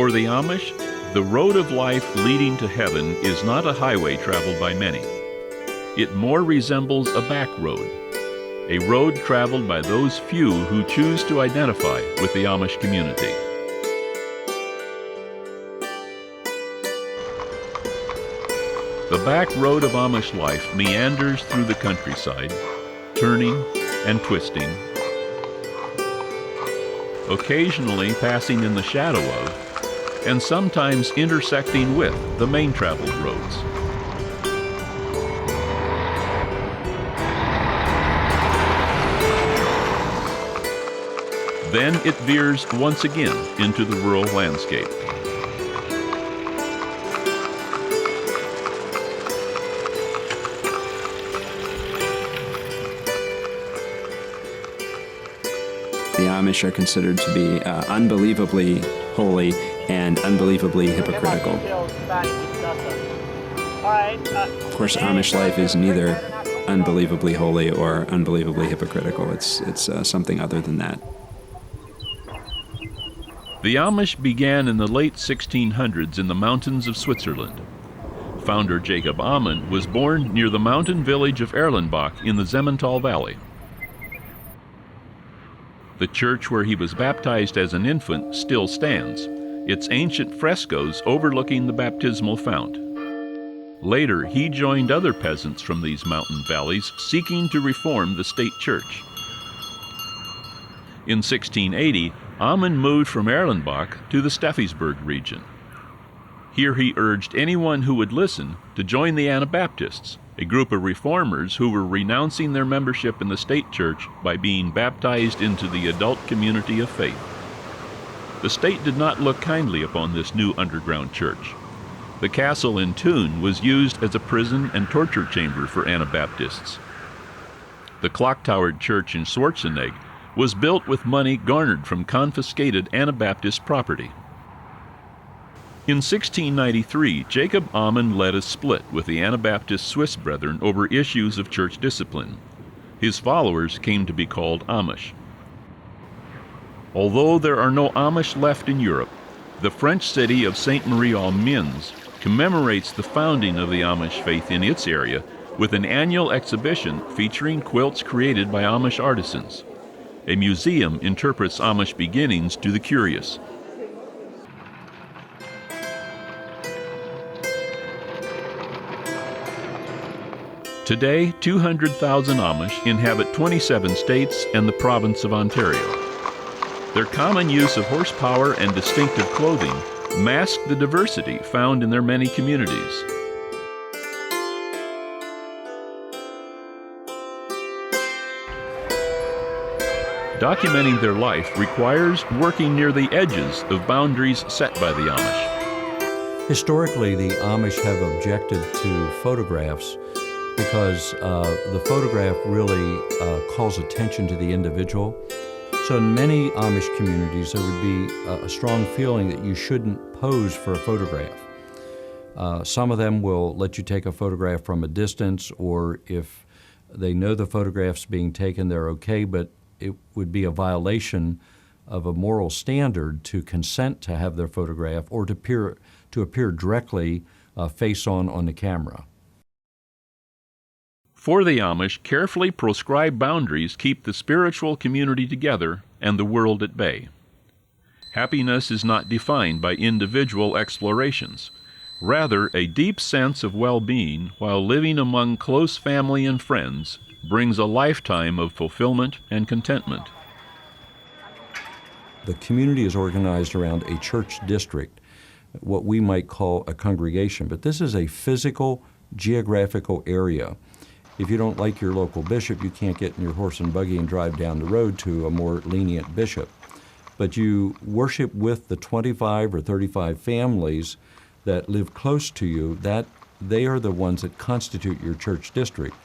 For the Amish, the road of life leading to heaven is not a highway traveled by many. It more resembles a back road, a road traveled by those few who choose to identify with the Amish community. The back road of Amish life meanders through the countryside, turning and twisting, occasionally passing in the shadow of, and sometimes intersecting with the main traveled roads. Then it veers once again into the rural landscape. The Amish are considered to be unbelievably holy and unbelievably hypocritical. Of course, Amish life is neither unbelievably holy or unbelievably hypocritical. It's something other than that. The Amish began in the late 1600s in the mountains of Switzerland. Founder Jacob Amann was born near the mountain village of Erlenbach in the Zemmental Valley. The church where he was baptized as an infant still stands, its ancient frescoes overlooking the baptismal fount. Later, he joined other peasants from these mountain valleys seeking to reform the state church. In 1680, Amann moved from Erlenbach to the Steffisburg region. Here he urged anyone who would listen to join the Anabaptists, a group of reformers who were renouncing their membership in the state church by being baptized into the adult community of faith. The state did not look kindly upon this new underground church. The castle in Thun was used as a prison and torture chamber for Anabaptists. The clock-towered church in Schwarzenegg was built with money garnered from confiscated Anabaptist property. In 1693, Jacob Amann led a split with the Anabaptist Swiss brethren over issues of church discipline. His followers came to be called Amish. Although there are no Amish left in Europe, the French city of Sainte-Marie-aux-Mines commemorates the founding of the Amish faith in its area with an annual exhibition featuring quilts created by Amish artisans. A museum interprets Amish beginnings to the curious. Today, 200,000 Amish inhabit 27 states and the province of Ontario. Their common use of horsepower and distinctive clothing mask the diversity found in their many communities. Documenting their life requires working near the edges of boundaries set by the Amish. Historically, the Amish have objected to photographs because the photograph really calls attention to the individual. So in many Amish communities, there would be a strong feeling that you shouldn't pose for a photograph. Some of them will let you take a photograph from a distance, or if they know the photograph's being taken, they're okay, but it would be a violation of a moral standard to consent to have their photograph or to appear directly face on the camera. For the Amish, carefully proscribed boundaries keep the spiritual community together and the world at bay. Happiness is not defined by individual explorations, rather a deep sense of well-being while living among close family and friends brings a lifetime of fulfillment and contentment. The community is organized around a church district, what we might call a congregation, but this is a physical, geographical area. If you don't like your local bishop, you can't get in your horse and buggy and drive down the road to a more lenient bishop. But you worship with the 25 or 35 families that live close to you, that they are the ones that constitute your church district.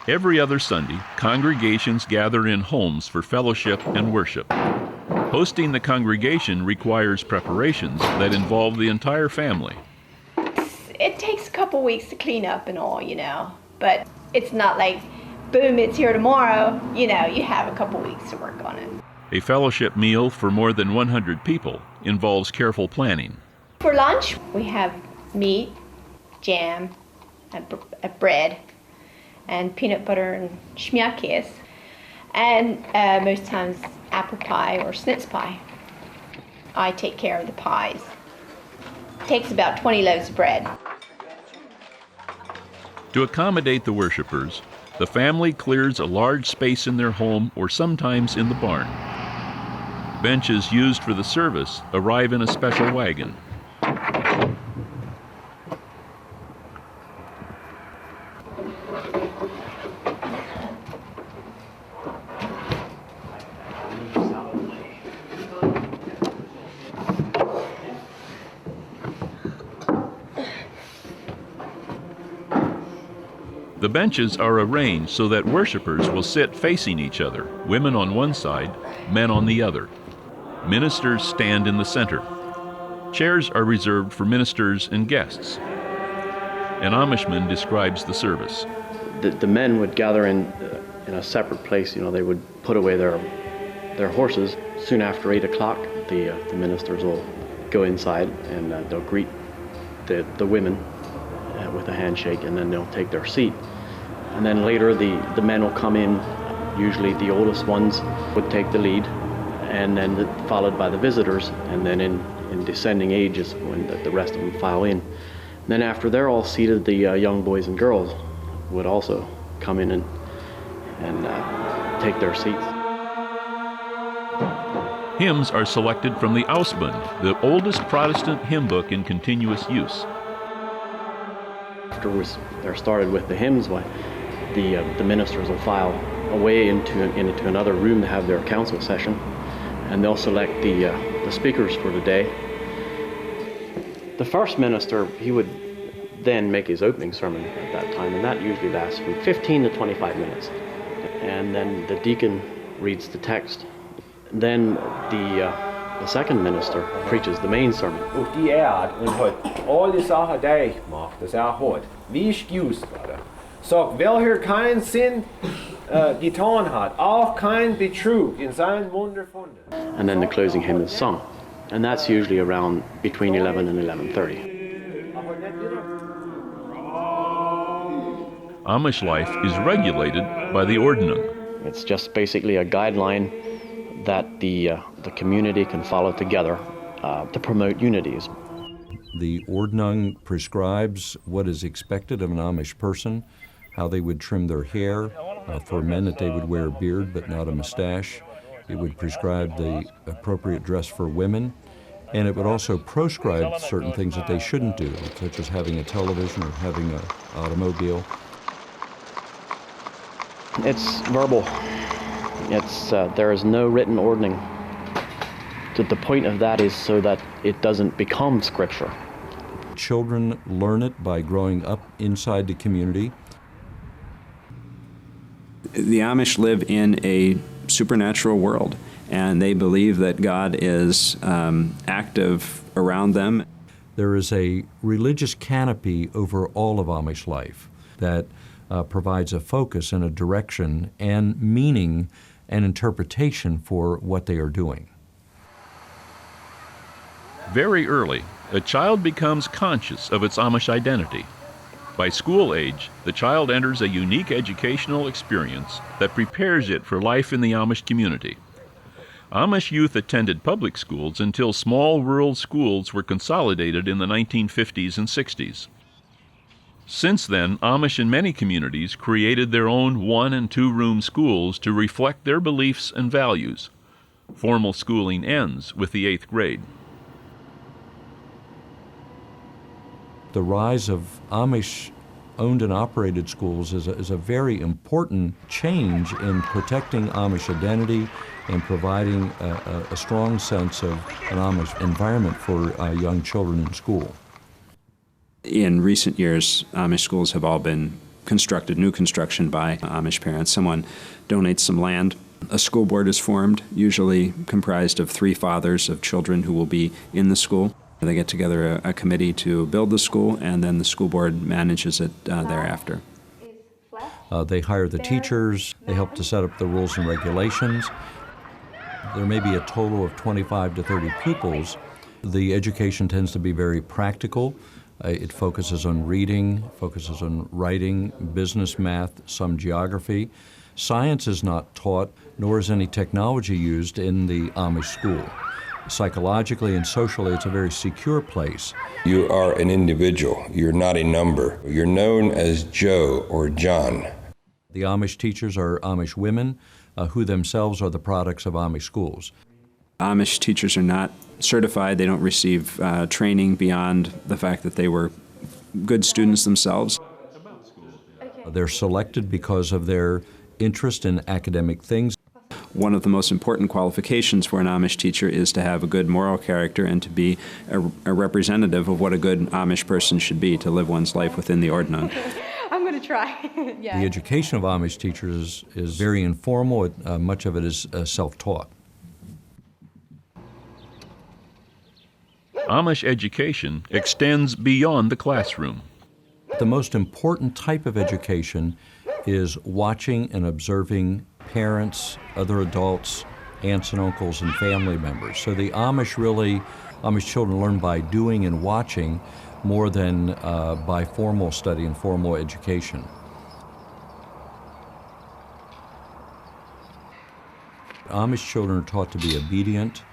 Every other Sunday, congregations gather in homes for fellowship and worship. Hosting the congregation requires preparations that involve the entire family. It takes a couple weeks to clean up and all, but it's not like, boom, it's here tomorrow. You have a couple weeks to work on it. A fellowship meal for more than 100 people involves careful planning. For lunch, we have meat, jam, bread, and peanut butter and schmiakis, and most times apple pie or snitz pie. I take care of the pies. It takes about 20 loaves of bread. To accommodate the worshipers, the family clears a large space in their home or sometimes in the barn. Benches used for the service arrive in a special wagon. The benches are arranged so that worshipers will sit facing each other, women on one side, men on the other. Ministers stand in the center. Chairs are reserved for ministers and guests. An Amishman describes the service. The men would gather in a separate place. You know, they would put away their horses. Soon after 8 o'clock, the ministers will go inside and they'll greet the women with a handshake, and then they'll take their seat. And then later the men will come in. Usually the oldest ones would take the lead, and then followed by the visitors, and then in descending ages when the rest of them file in. And then after they're all seated, the young boys and girls would also come in and take their seats. Hymns are selected from the Ausbund, the oldest Protestant hymn book in continuous use. After they're started with the hymns, the ministers will file away into another room to have their council session, and they'll select the speakers for the day. The first minister, he would then make his opening sermon at that time, and that usually lasts from 15 to 25 minutes. And then the deacon reads the text. Then the second minister preaches the main sermon. Auf die Erde und hat alle Sachen da gemacht, das hat, wie es gewusst wurde. Sagt, welcher keinen Sinn getan hat, auch kein Betrug in seinen Mund erfunden. And then the closing hymn is sung, and that's usually around between 11 and 11:30. Amish life is regulated by the Ordnung. It's just basically a guideline that the community can follow together to promote unities. The Ordnung prescribes what is expected of an Amish person, how they would trim their hair. For men, that they would wear a beard but not a mustache. It would prescribe the appropriate dress for women, and it would also proscribe certain things that they shouldn't do, such as having a television or having an automobile. It's verbal. There is no written ordning. The point of that is so that it doesn't become scripture. Children learn it by growing up inside the community. The Amish live in a supernatural world, and they believe that God is active around them. There is a religious canopy over all of Amish life that provides a focus and a direction and meaning and interpretation for what they are doing. Very early, a child becomes conscious of its Amish identity. By school age, the child enters a unique educational experience that prepares it for life in the Amish community. Amish youth attended public schools until small rural schools were consolidated in the 1950s and 60s. Since then, Amish in many communities created their own 1- and 2-room schools to reflect their beliefs and values. Formal schooling ends with the 8th grade. The rise of Amish owned and operated schools is a very important change in protecting Amish identity and providing a strong sense of an Amish environment for young children in school. In recent years, Amish schools have all been constructed, new construction by Amish parents. Someone donates some land. A school board is formed, usually comprised of 3 fathers of children who will be in the school. They get together a committee to build the school, and then the school board manages it thereafter. They hire the teachers, they help to set up the rules and regulations. There may be a total of 25 to 30 pupils. The education tends to be very practical. It focuses on reading, focuses on writing, business, math, some geography. Science is not taught, nor is any technology used in the Amish school. Psychologically and socially, it's a very secure place. You are an individual. You're not a number. You're known as Joe or John. The Amish teachers are Amish women who themselves are the products of Amish schools. Amish teachers are not certified. They don't receive training beyond the fact that they were good students themselves. They're selected because of their interest in academic things. One of the most important qualifications for an Amish teacher is to have a good moral character and to be a representative of what a good Amish person should be, to live one's life within the ordinance. I'm going to try. Yeah. The education of Amish teachers is very informal. Much of it is self-taught. Amish education extends beyond the classroom. The most important type of education is watching and observing parents, other adults, aunts and uncles, and family members. So the Amish children learn by doing and watching more than by formal study and formal education. Amish children are taught to be obedient,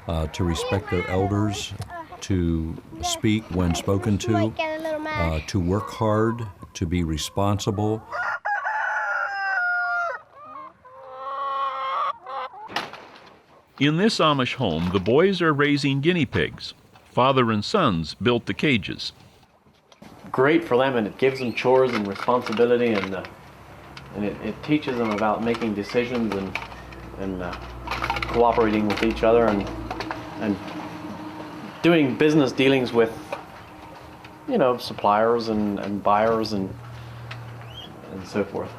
to respect their elders, to speak when spoken to work hard, to be responsible. In this Amish home, the boys are raising guinea pigs. Father and sons built the cages. Great for them, and it gives them chores and responsibility, and it teaches them about making decisions and cooperating with each other and doing business dealings with, suppliers and buyers and so forth.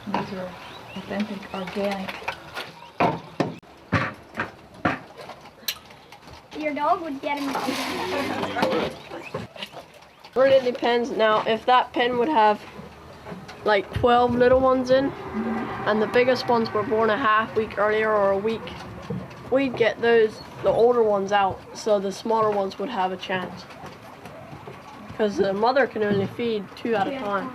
These are authentic, organic. Your dog would get him. It depends. Now, if that pen would have like 12 little ones in, and the biggest ones were born a half week earlier or a week, we'd get the older ones out, so the smaller ones would have a chance. Because the mother can only feed 2 at a time.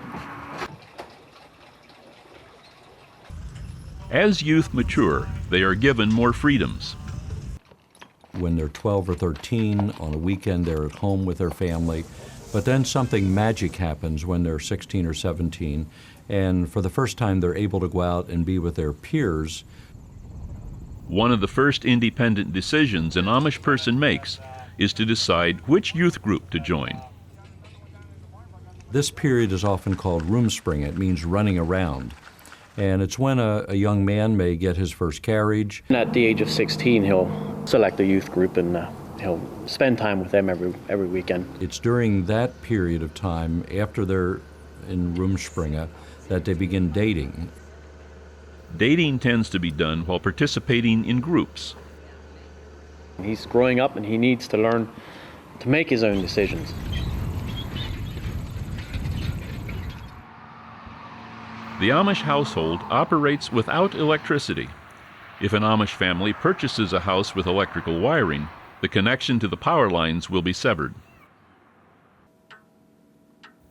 As youth mature, they are given more freedoms. When they're 12 or 13, on a weekend they're at home with their family. But then something magic happens when they're 16 or 17, and for the first time they're able to go out and be with their peers. One of the first independent decisions an Amish person makes is to decide which youth group to join. This period is often called roomspring. It means running around. And it's when a young man may get his first carriage. And at the age of 16, he'll select a youth group and he'll spend time with them every weekend. It's during that period of time, after they're in roomspringa, that they begin dating. Dating tends to be done while participating in groups. He's growing up and he needs to learn to make his own decisions. The Amish household operates without electricity. If an Amish family purchases a house with electrical wiring, the connection to the power lines will be severed.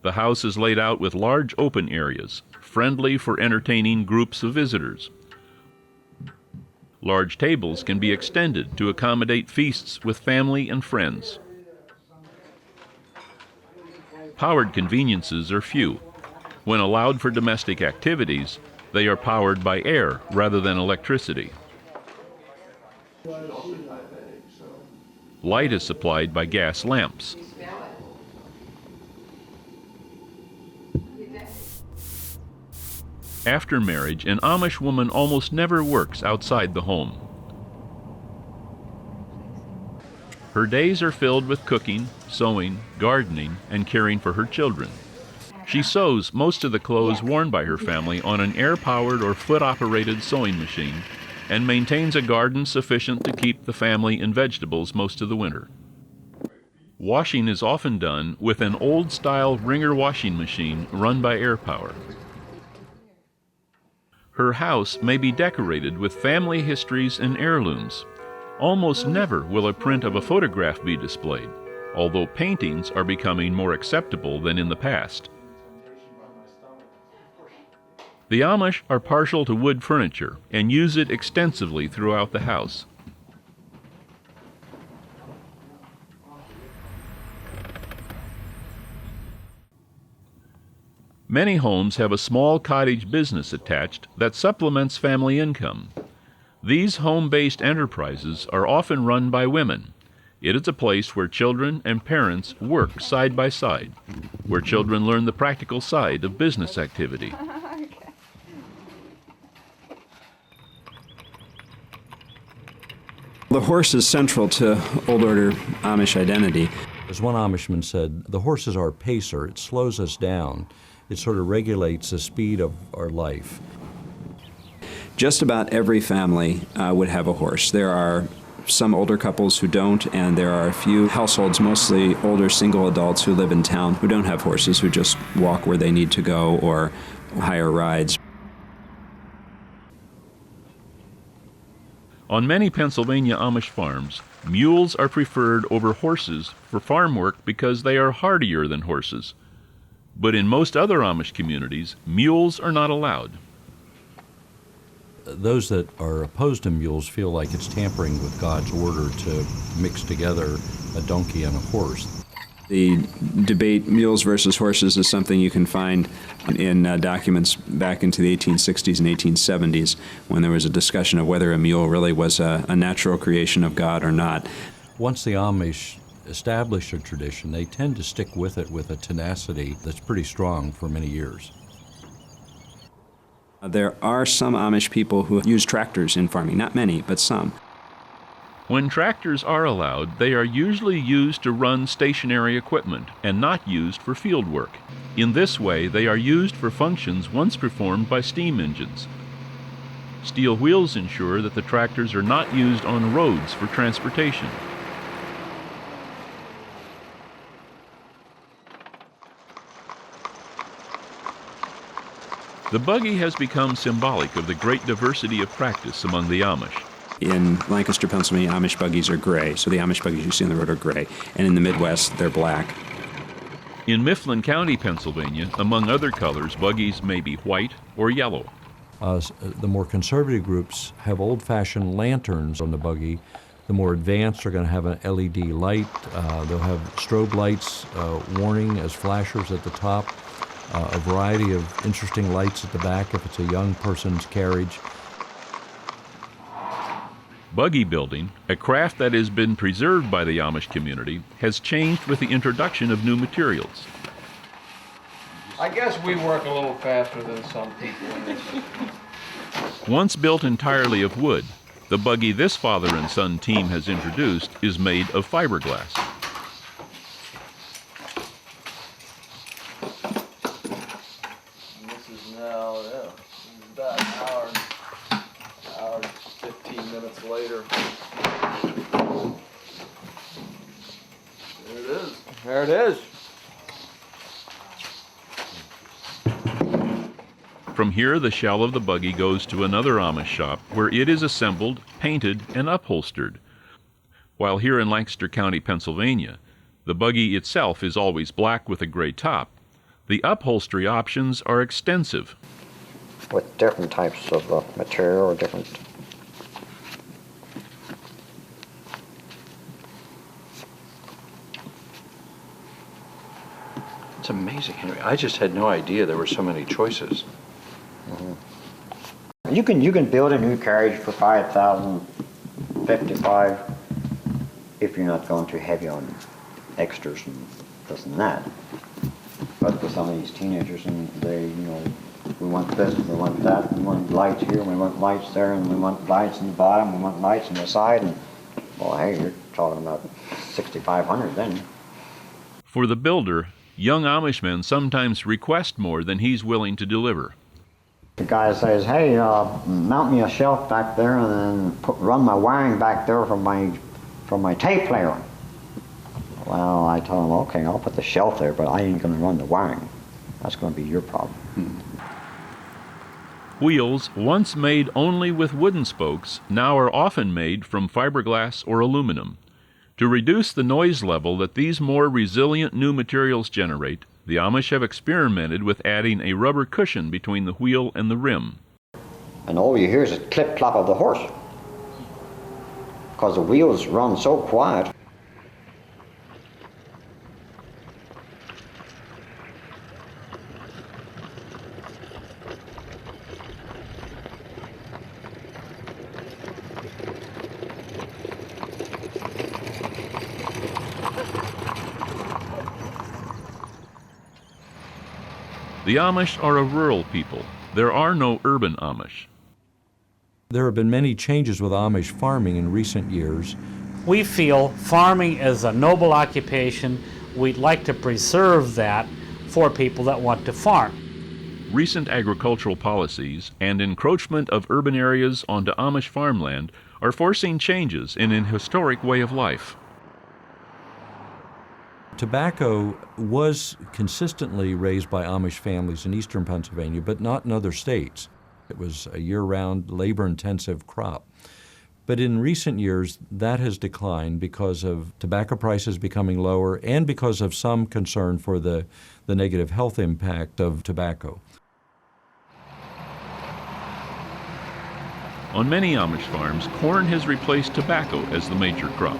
The house is laid out with large open areas, friendly for entertaining groups of visitors. Large tables can be extended to accommodate feasts with family and friends. Powered conveniences are few. When allowed for domestic activities, they are powered by air rather than electricity. Light is supplied by gas lamps. After marriage, an Amish woman almost never works outside the home. Her days are filled with cooking, sewing, gardening, and caring for her children. She sews most of the clothes worn by her family on an air-powered or foot-operated sewing machine and maintains a garden sufficient to keep the family in vegetables most of the winter. Washing is often done with an old-style wringer washing machine run by air power. Her house may be decorated with family histories and heirlooms. Almost never will a print of a photograph be displayed, although paintings are becoming more acceptable than in the past. The Amish are partial to wood furniture and use it extensively throughout the house. Many homes have a small cottage business attached that supplements family income. These home-based enterprises are often run by women. It is a place where children and parents work side by side, where children learn the practical side of business activity. The horse is central to Old Order Amish identity. As one Amishman said, the horse is our pacer. It slows us down. It sort of regulates the speed of our life. Just about every family would have a horse. There are some older couples who don't, and there are a few households, mostly older single adults who live in town, who don't have horses, who just walk where they need to go or hire rides. On many Pennsylvania Amish farms, mules are preferred over horses for farm work because they are hardier than horses. But in most other Amish communities, mules are not allowed. Those that are opposed to mules feel like it's tampering with God's order to mix together a donkey and a horse. The debate, mules versus horses, is something you can find in documents back into the 1860s and 1870s, when there was a discussion of whether a mule really was a natural creation of God or not. Once the Amish establish a tradition, they tend to stick with it with a tenacity that's pretty strong for many years. There are some Amish people who use tractors in farming, not many, but some. When tractors are allowed, they are usually used to run stationary equipment and not used for field work. In this way, they are used for functions once performed by steam engines. Steel wheels ensure that the tractors are not used on roads for transportation. The buggy has become symbolic of the great diversity of practice among the Amish. In Lancaster, Pennsylvania, Amish buggies are gray, so the Amish buggies you see on the road are gray. And in the Midwest, they're black. In Mifflin County, Pennsylvania, among other colors, buggies may be white or yellow. The more conservative groups have old-fashioned lanterns on the buggy. The more advanced are going to have an LED light. They'll have strobe lights warning as flashers at the top. A variety of interesting lights at the back if it's a young person's carriage. Buggy building, a craft that has been preserved by the Amish community, has changed with the introduction of new materials. I guess we work a little faster than some people in this. Once built entirely of wood, the buggy this father and son team has introduced is made of fiberglass. This is now, about an hour, 15 minutes later. There it is. There it is. From here, the shell of the buggy goes to another Amish shop where it is assembled, painted, and upholstered. While here in Lancaster County, Pennsylvania, the buggy itself is always black with a gray top, the upholstery options are extensive. With different types of material or different. It's amazing, Henry. I just had no idea there were so many choices. Mm-hmm. You can build a new carriage for $5,055 if you're not going too heavy on extras and this and that. But for some of these teenagers, and they, we want this, we want that, we want lights here, we want lights there, and we want lights in the bottom, we want lights on the side, and well, hey, you're talking about $6,500 then. For the builder, young Amish men sometimes request more than he's willing to deliver. The guy says, hey, mount me a shelf back there and then run my wiring back there from my tape player. Well, I told him, okay, I'll put the shelf there, but I ain't going to run the wiring. That's going to be your problem. Wheels, once made only with wooden spokes, now are often made from fiberglass or aluminum. To reduce the noise level that these more resilient new materials generate, the Amish have experimented with adding a rubber cushion between the wheel and the rim. And all you hear is the clip-clop of the horse, because the wheels run so quiet. The Amish are a rural people. There are no urban Amish. There have been many changes with Amish farming in recent years. We feel farming is a noble occupation. We'd like to preserve that for people that want to farm. Recent agricultural policies and encroachment of urban areas onto Amish farmland are forcing changes in an historic way of life. Tobacco was consistently raised by Amish families in eastern Pennsylvania, but not in other states. It was a year-round, labor-intensive crop. But in recent years, that has declined because of tobacco prices becoming lower and because of some concern for the negative health impact of tobacco. On many Amish farms, corn has replaced tobacco as the major crop.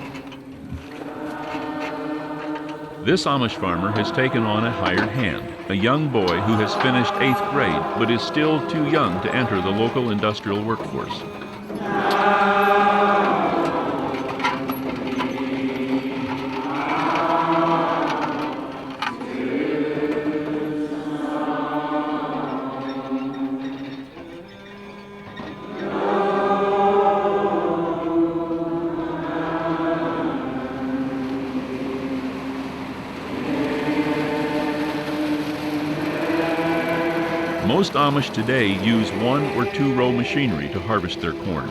This Amish farmer has taken on a hired hand, a young boy who has finished 8th grade but is still too young to enter the local industrial workforce. Most Amish today use 1 or 2 row machinery to harvest their corn.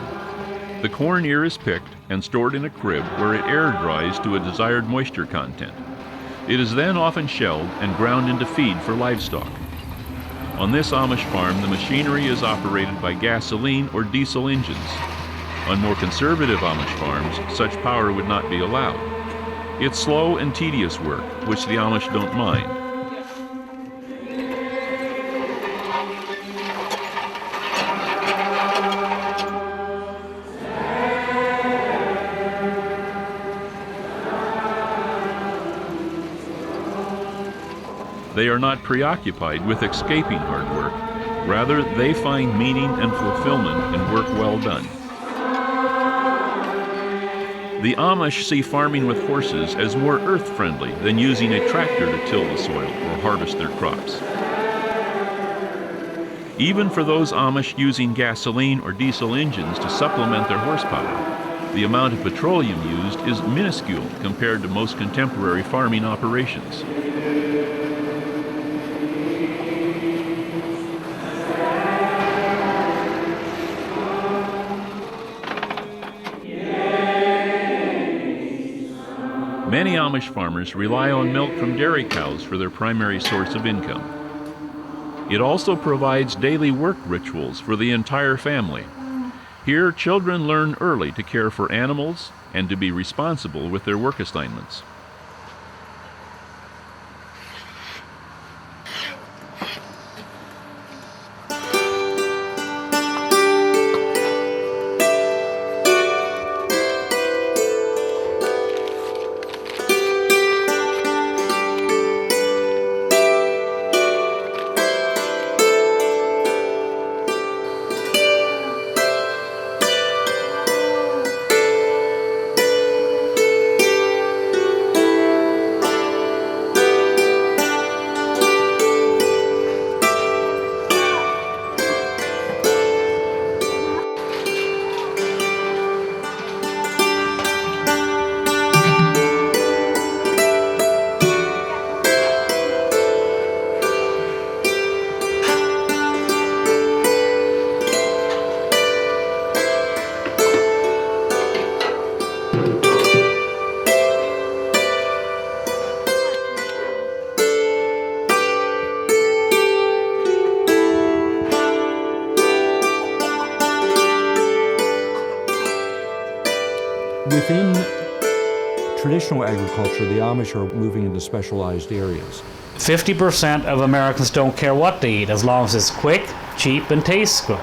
The corn ear is picked and stored in a crib where it air dries to a desired moisture content. It is then often shelled and ground into feed for livestock. On this Amish farm, the machinery is operated by gasoline or diesel engines. On more conservative Amish farms, such power would not be allowed. It's slow and tedious work, which the Amish don't mind. They are not preoccupied with escaping hard work. Rather, they find meaning and fulfillment in work well done. The Amish see farming with horses as more earth-friendly than using a tractor to till the soil or harvest their crops. Even for those Amish using gasoline or diesel engines to supplement their horsepower, the amount of petroleum used is minuscule compared to most contemporary farming operations. Many Amish farmers rely on milk from dairy cows for their primary source of income. It also provides daily work rituals for the entire family. Here, children learn early to care for animals and to be responsible with their work assignments. Within traditional agriculture, the Amish are moving into specialized areas. 50% of Americans don't care what they eat as long as it's quick, cheap, and tastes good.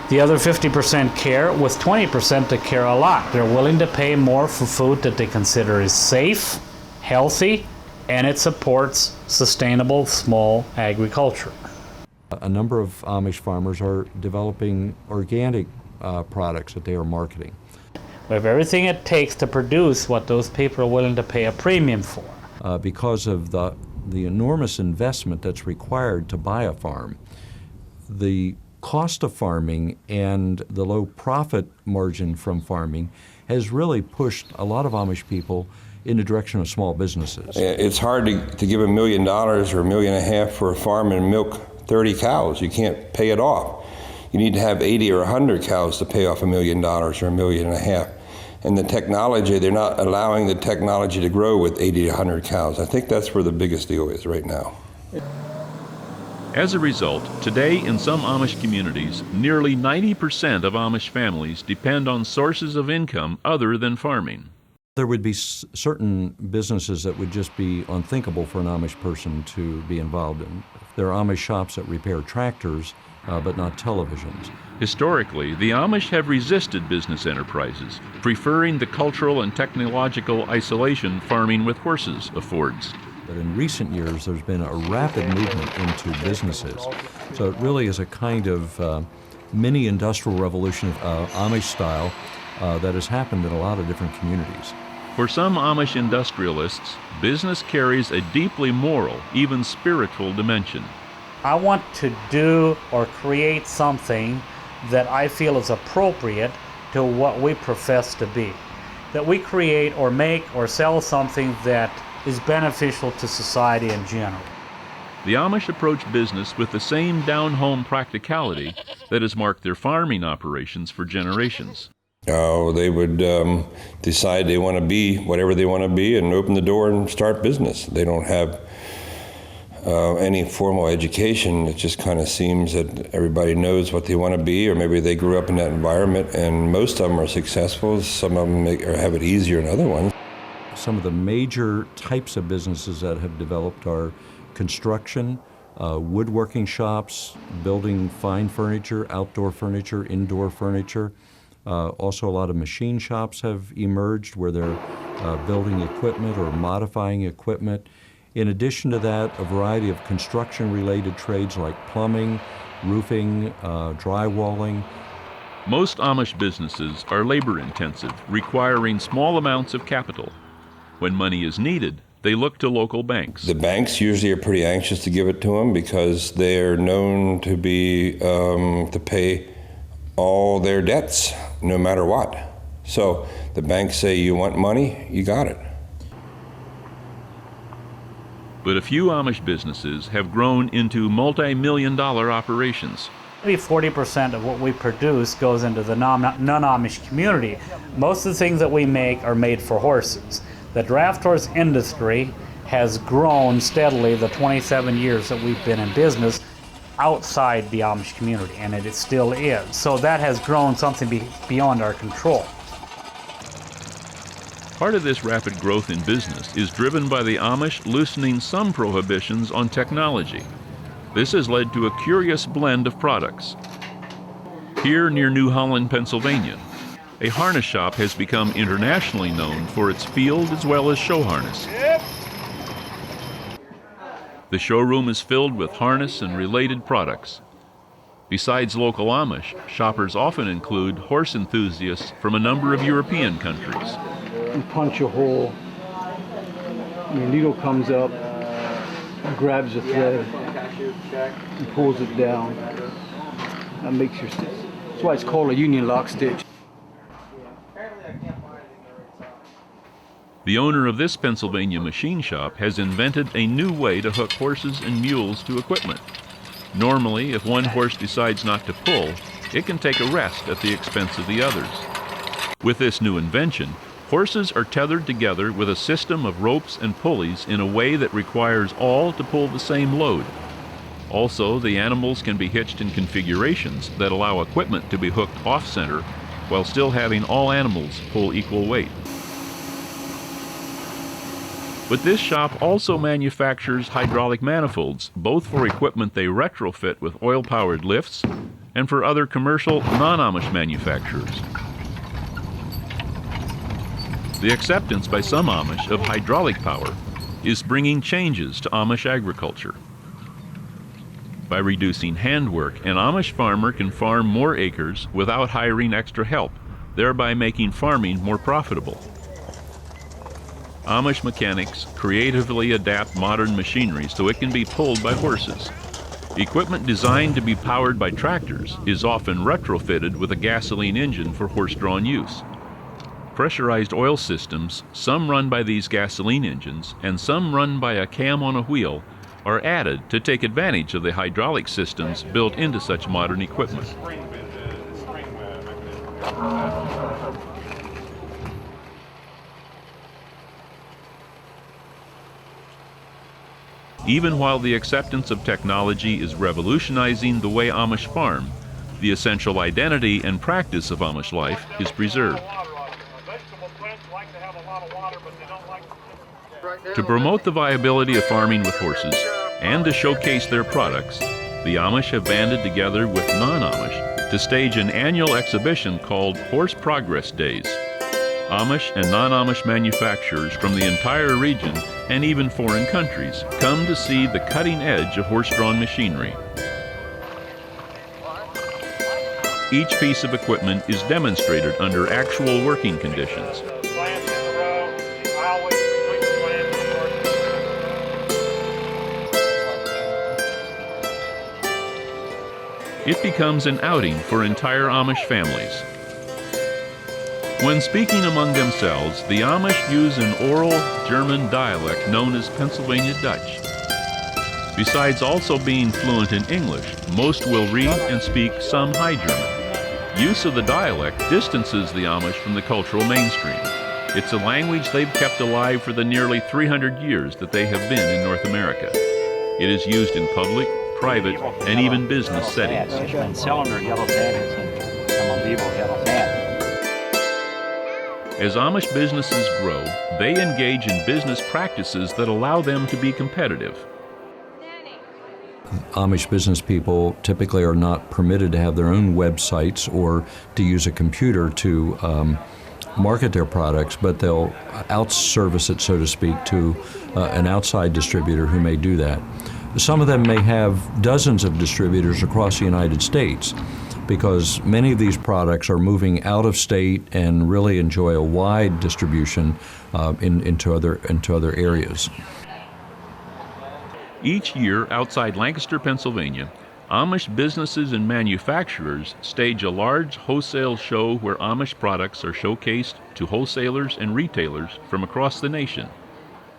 The other 50% care, with 20% that care a lot. They're willing to pay more for food that they consider is safe, healthy, and it supports sustainable small agriculture. A number of Amish farmers are developing organic products that they are marketing. We have everything it takes to produce what those people are willing to pay a premium for. Because of the enormous investment that's required to buy a farm, the cost of farming and the low profit margin from farming has really pushed a lot of Amish people in the direction of small businesses. It's hard to give $1 million or $1.5 million for a farm and milk 30 cows. You can't pay it off. You need to have 80 or 100 cows to pay off $1 million or $1.5 million. And the technology, they're not allowing the technology to grow with 80 to 100 cows. I think that's where the biggest deal is right now. As a result, today in some Amish communities, nearly 90% of Amish families depend on sources of income other than farming. There would be certain businesses that would just be unthinkable for an Amish person to be involved in. There are Amish shops that repair tractors, but not televisions. Historically, the Amish have resisted business enterprises, preferring the cultural and technological isolation farming with horses affords. But in recent years, there's been a rapid movement into businesses. So it really is a kind of mini industrial revolution, Amish style, that has happened in a lot of different communities. For some Amish industrialists, business carries a deeply moral, even spiritual dimension. I want to do or create something that I feel is appropriate to what we profess to be. That we create or make or sell something that is beneficial to society in general. The Amish approach business with the same down-home practicality that has marked their farming operations for generations. Oh, they would decide they want to be whatever they want to be and open the door and start business. They don't have any formal education. It just kind of seems that everybody knows what they want to be, or maybe they grew up in that environment, and most of them are successful. Some of them have it easier than other ones. Some of the major types of businesses that have developed are construction, woodworking shops, building fine furniture, outdoor furniture, indoor furniture. Also, a lot of machine shops have emerged where they're building equipment or modifying equipment. In addition to that, a variety of construction-related trades like plumbing, roofing, drywalling. Most Amish businesses are labor-intensive, requiring small amounts of capital. When money is needed, they look to local banks. The banks usually are pretty anxious to give it to them because they're known to be to pay all their debts, no matter what. So the banks say, you want money, you got it. But a few Amish businesses have grown into multi-million-dollar operations. Maybe 40% of what we produce goes into the non-Amish community. Most of the things that we make are made for horses. The draft horse industry has grown steadily the 27 years that we've been in business outside the Amish community, and it still is. So that has grown something beyond our control. Part of this rapid growth in business is driven by the Amish loosening some prohibitions on technology. This has led to a curious blend of products. Here near New Holland, Pennsylvania, a harness shop has become internationally known for its field as well as show harness. The showroom is filled with harness and related products. Besides local Amish, shoppers often include horse enthusiasts from a number of European countries. You punch a hole, your needle comes up, grabs the thread, and pulls it down. That makes your stitch. That's why it's called a union lock stitch. The owner of this Pennsylvania machine shop has invented a new way to hook horses and mules to equipment. Normally, if one horse decides not to pull, it can take a rest at the expense of the others. With this new invention, horses are tethered together with a system of ropes and pulleys in a way that requires all to pull the same load. Also, the animals can be hitched in configurations that allow equipment to be hooked off-center while still having all animals pull equal weight. But this shop also manufactures hydraulic manifolds, both for equipment they retrofit with oil-powered lifts and for other commercial non-Amish manufacturers. The acceptance by some Amish of hydraulic power is bringing changes to Amish agriculture. By reducing handwork, an Amish farmer can farm more acres without hiring extra help, thereby making farming more profitable. Amish mechanics creatively adapt modern machinery so it can be pulled by horses. Equipment designed to be powered by tractors is often retrofitted with a gasoline engine for horse-drawn use. Pressurized oil systems, some run by these gasoline engines and some run by a cam on a wheel, are added to take advantage of the hydraulic systems built into such modern equipment. Even while the acceptance of technology is revolutionizing the way Amish farm, the essential identity and practice of Amish life is preserved. To promote the viability of farming with horses and to showcase their products, the Amish have banded together with non-Amish to stage an annual exhibition called Horse Progress Days. Amish and non-Amish manufacturers from the entire region and even foreign countries come to see the cutting edge of horse-drawn machinery. Each piece of equipment is demonstrated under actual working conditions. It becomes an outing for entire Amish families. When speaking among themselves, the Amish use an oral German dialect known as Pennsylvania Dutch. Besides also being fluent in English, most will read and speak some High German. Use of the dialect distances the Amish from the cultural mainstream. It's a language they've kept alive for the nearly 300 years that they have been in North America. It is used in public, private, and even business settings. As Amish businesses grow, they engage in business practices that allow them to be competitive. Amish business people typically are not permitted to have their own websites or to use a computer to market their products, but they'll outservice it, so to speak, to an outside distributor who may do that. Some of them may have dozens of distributors across the United States, because many of these products are moving out of state and really enjoy a wide distribution into other areas. Each year outside Lancaster, Pennsylvania, Amish businesses and manufacturers stage a large wholesale show where Amish products are showcased to wholesalers and retailers from across the nation.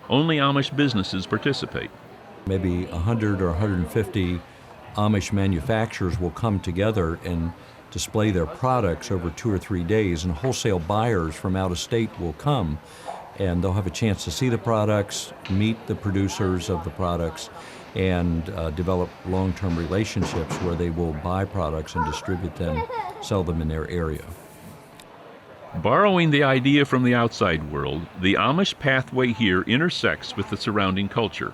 Only Amish businesses participate. Maybe 100 or 150 Amish manufacturers will come together and display their products over 2 or 3 days, and wholesale buyers from out of state will come, and they'll have a chance to see the products, meet the producers of the products, and develop long-term relationships where they will buy products and distribute them, sell them in their area. Borrowing the idea from the outside world, the Amish pathway here intersects with the surrounding culture.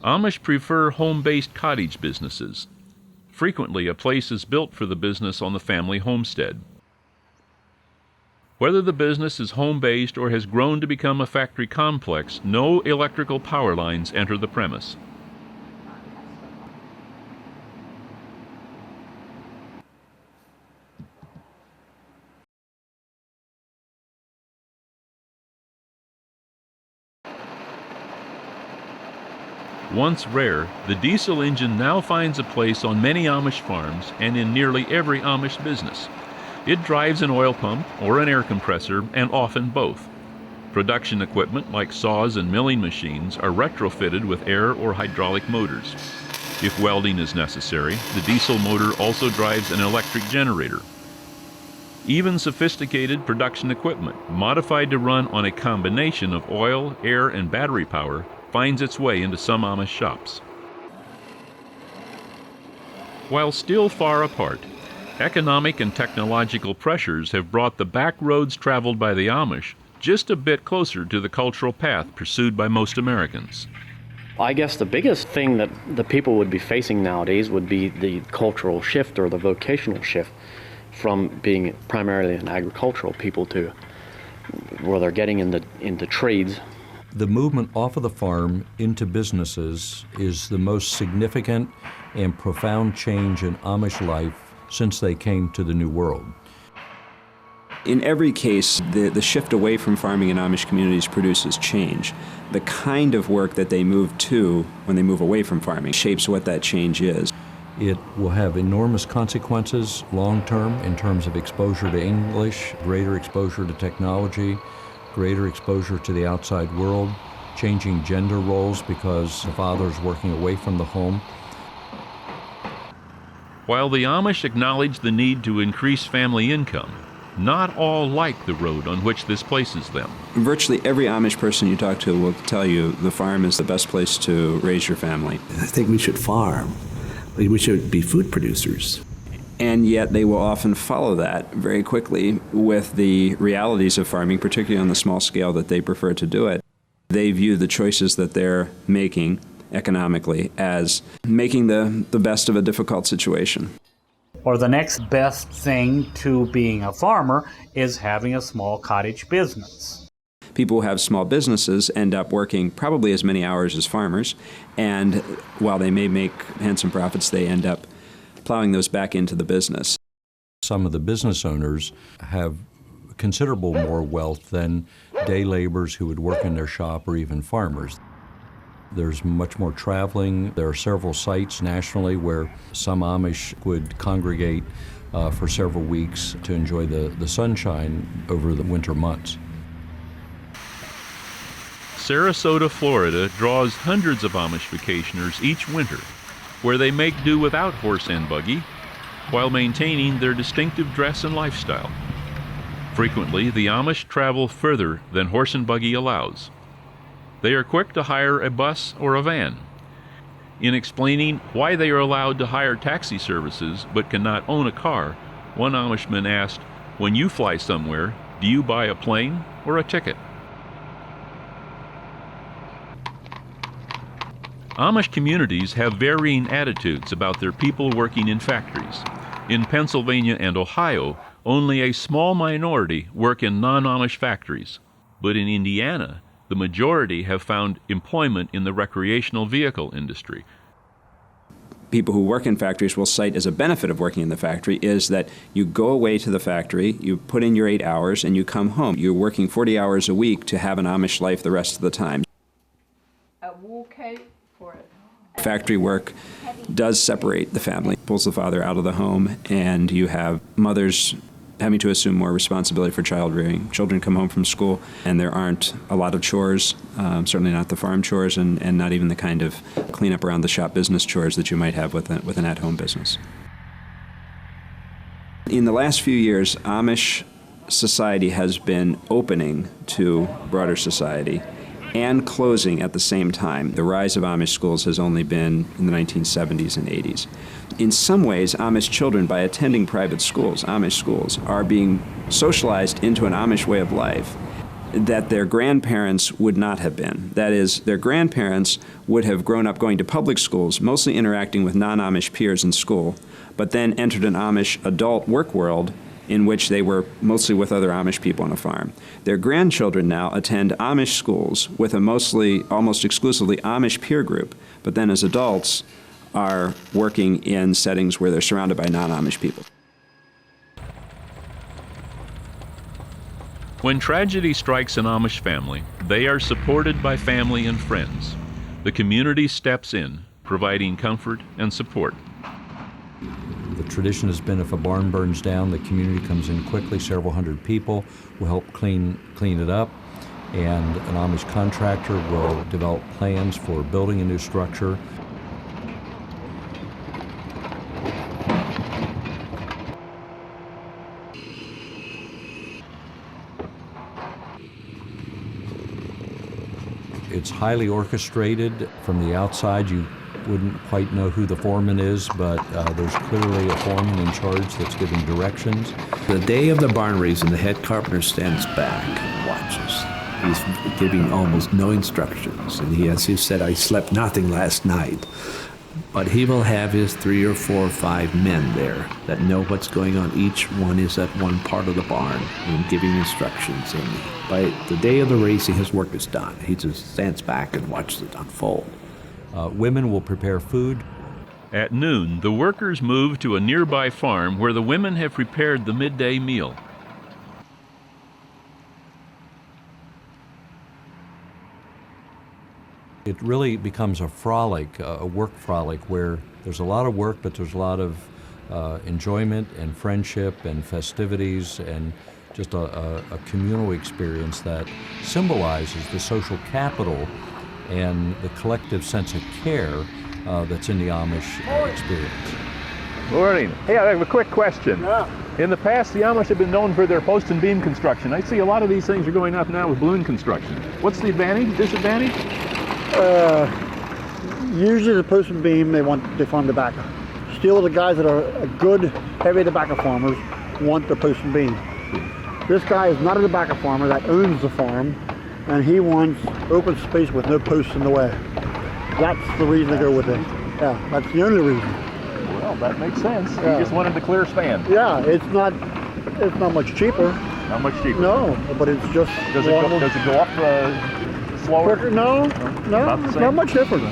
Amish prefer home-based cottage businesses. Frequently, a place is built for the business on the family homestead. Whether the business is home-based or has grown to become a factory complex, no electrical power lines enter the premise. Once rare, the diesel engine now finds a place on many Amish farms and in nearly every Amish business. It drives an oil pump or an air compressor, and often both. Production equipment like saws and milling machines are retrofitted with air or hydraulic motors. If welding is necessary, the diesel motor also drives an electric generator. Even sophisticated production equipment, modified to run on a combination of oil, air, and battery power, finds its way into some Amish shops. While still far apart, economic and technological pressures have brought the back roads traveled by the Amish just a bit closer to the cultural path pursued by most Americans. I guess the biggest thing that the people would be facing nowadays would be the cultural shift or the vocational shift from being primarily an agricultural people to where they're getting into trades. The movement off of the farm into businesses is the most significant and profound change in Amish life since they came to the New World. In every case, the shift away from farming in Amish communities produces change. The kind of work that they move to when they move away from farming shapes what that change is. It will have enormous consequences long-term in terms of exposure to English, greater exposure to technology, greater exposure to the outside world, changing gender roles because the father's working away from the home. While the Amish acknowledge the need to increase family income, not all like the road on which this places them. Virtually every Amish person you talk to will tell you the farm is the best place to raise your family. I think we should farm. We should be food producers. And yet they will often follow that very quickly with the realities of farming, particularly on the small scale that they prefer to do it. They view the choices that they're making economically as making the best of a difficult situation. Or the next best thing to being a farmer is having a small cottage business. People who have small businesses end up working probably as many hours as farmers, and while they may make handsome profits, they end up plowing those back into the business. Some of the business owners have considerable more wealth than day laborers who would work in their shop or even farmers. There's much more traveling. There are several sites nationally where some Amish would congregate for several weeks to enjoy the sunshine over the winter months. Sarasota, Florida draws hundreds of Amish vacationers each winter, where they make do without horse and buggy, while maintaining their distinctive dress and lifestyle. Frequently, the Amish travel further than horse and buggy allows. They are quick to hire a bus or a van. In explaining why they are allowed to hire taxi services but cannot own a car, one Amishman asked, "When you fly somewhere, do you buy a plane or a ticket?" Amish communities have varying attitudes about their people working in factories. In Pennsylvania and Ohio, only a small minority work in non-Amish factories, but in Indiana, the majority have found employment in the recreational vehicle industry. People who work in factories will cite as a benefit of working in the factory is that you go away to the factory, you put in your 8 hours, and you come home. You're working 40 hours a week to have an Amish life the rest of the time. A wool coat for it. Factory work does separate the family, pulls the father out of the home, and you have mothers having to assume more responsibility for child rearing. Children come home from school, and there aren't a lot of chores, certainly not the farm chores, and not even the kind of cleanup around the shop business chores that you might have with an at-home business. In the last few years, Amish society has been opening to broader society and closing at the same time. The rise of Amish schools has only been in the 1970s and 80s. In some ways, Amish children, by attending private schools, Amish schools, are being socialized into an Amish way of life that their grandparents would not have been. That is, their grandparents would have grown up going to public schools, mostly interacting with non-Amish peers in school, but then entered an Amish adult work world in which they were mostly with other Amish people on a farm. Their grandchildren now attend Amish schools with a mostly, almost exclusively Amish peer group, but then as adults are working in settings where they're surrounded by non-Amish people. When tragedy strikes an Amish family, they are supported by family and friends. The community steps in, providing comfort and support. The tradition has been if a barn burns down, the community comes in quickly. Several hundred people will help clean it up, and an Amish contractor will develop plans for building a new structure. It's highly orchestrated. From the outside, you wouldn't quite know who the foreman is, but there's clearly a foreman in charge that's giving directions. The day of the barn raising, the head carpenter stands back and watches. He's giving almost no instructions, and he said, I slept nothing last night. But he will have his 3 or 4 or 5 men there that know what's going on. Each one is at one part of the barn and giving instructions. And by the day of the racing, his work is done. He just stands back and watches it unfold. Women will prepare food. At noon, the workers move to a nearby farm where the women have prepared the midday meal. It really becomes a frolic, a work frolic, where there's a lot of work, but there's a lot of enjoyment and friendship and festivities and just a communal experience that symbolizes the social capital and the collective sense of care that's in the Amish experience. Morning. Hey, I have a quick question. In the past, the Amish have been known for their post and beam construction. I see a lot of these things are going up now with balloon construction. What's the advantage, disadvantage? Usually the post and beam, they farm tobacco. Still, the guys that are good, heavy tobacco farmers want the post and beam. This guy is not a tobacco farmer that owns the farm, and he wants open space with no posts in the way. That's the reason to go with it. Yeah, that's the only reason. Well, that makes sense. Yeah. You just wanted to clear span. Yeah, it's not much cheaper. Not much cheaper. No, but it's just Does it go up slower? quicker? No, not much different.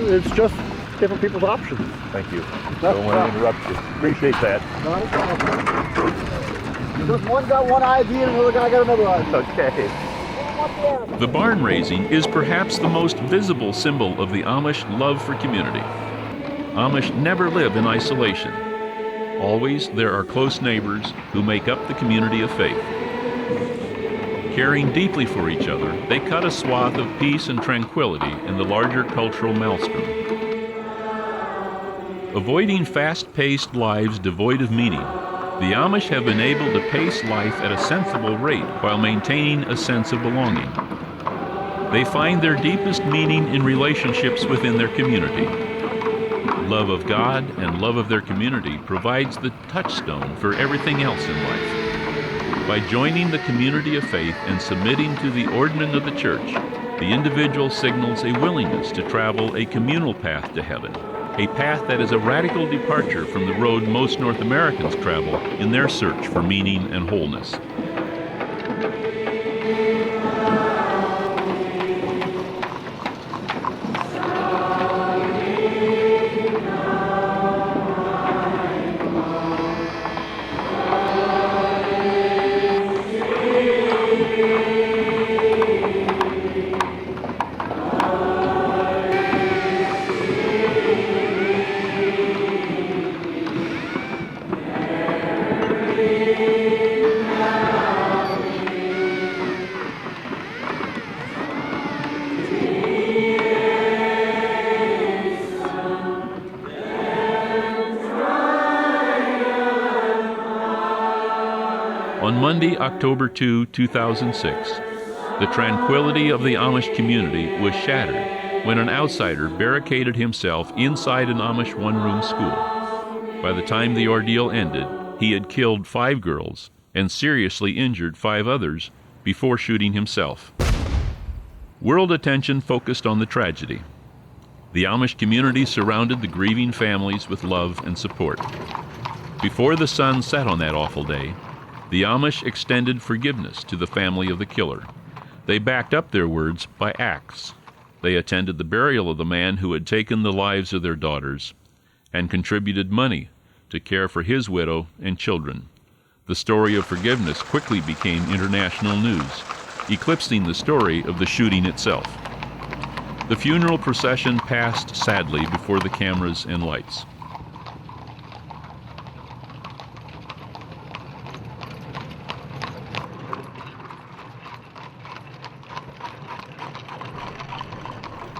It's just different people's options. Thank you. Don't want to interrupt you. Appreciate that. Just one got one idea and another guy got another idea. Okay. The barn raising is perhaps the most visible symbol of the Amish love for community. Amish never live in isolation. Always there are close neighbors who make up the community of faith. Caring deeply for each other, they cut a swath of peace and tranquility in the larger cultural maelstrom. Avoiding fast-paced lives devoid of meaning, the Amish have been able to pace life at a sensible rate while maintaining a sense of belonging. They find their deepest meaning in relationships within their community. Love of God and love of their community provides the touchstone for everything else in life. By joining the community of faith and submitting to the ordinance of the church, the individual signals a willingness to travel a communal path to heaven, a path that is a radical departure from the road most North Americans travel in their search for meaning and wholeness. On Monday, October 2, 2006, the tranquility of the Amish community was shattered when an outsider barricaded himself inside an Amish one-room school. By the time the ordeal ended, he had killed 5 girls and seriously injured 5 others before shooting himself. World attention focused on the tragedy. The Amish community surrounded the grieving families with love and support. Before the sun set on that awful day, the Amish extended forgiveness to the family of the killer. They backed up their words by acts. They attended the burial of the man who had taken the lives of their daughters and contributed money to care for his widow and children. The story of forgiveness quickly became international news, eclipsing the story of the shooting itself. The funeral procession passed sadly before the cameras and lights.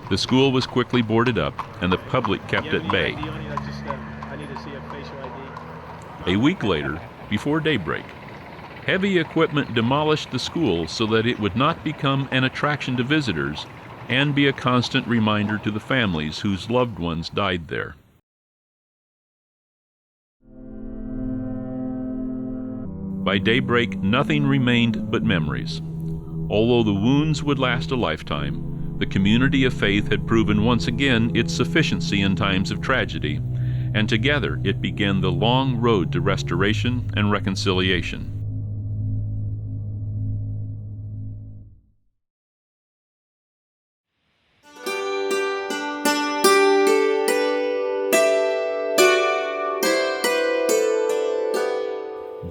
The school was quickly boarded up, and the public kept at bay. A week later, before daybreak, heavy equipment demolished the school so that it would not become an attraction to visitors and be a constant reminder to the families whose loved ones died there. By daybreak, nothing remained but memories. Although the wounds would last a lifetime, the community of faith had proven once again its sufficiency in times of tragedy, and together it began the long road to restoration and reconciliation.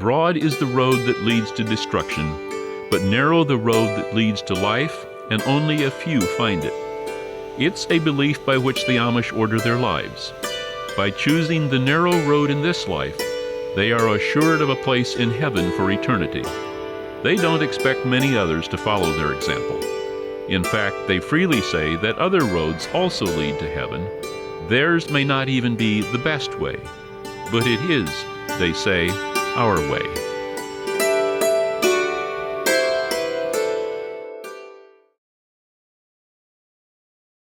Broad is the road that leads to destruction, but narrow the road that leads to life, and only a few find it. It's a belief by which the Amish order their lives. By choosing the narrow road in this life, they are assured of a place in heaven for eternity. They don't expect many others to follow their example. In fact, they freely say that other roads also lead to heaven. Theirs may not even be the best way, but it is, they say, our way.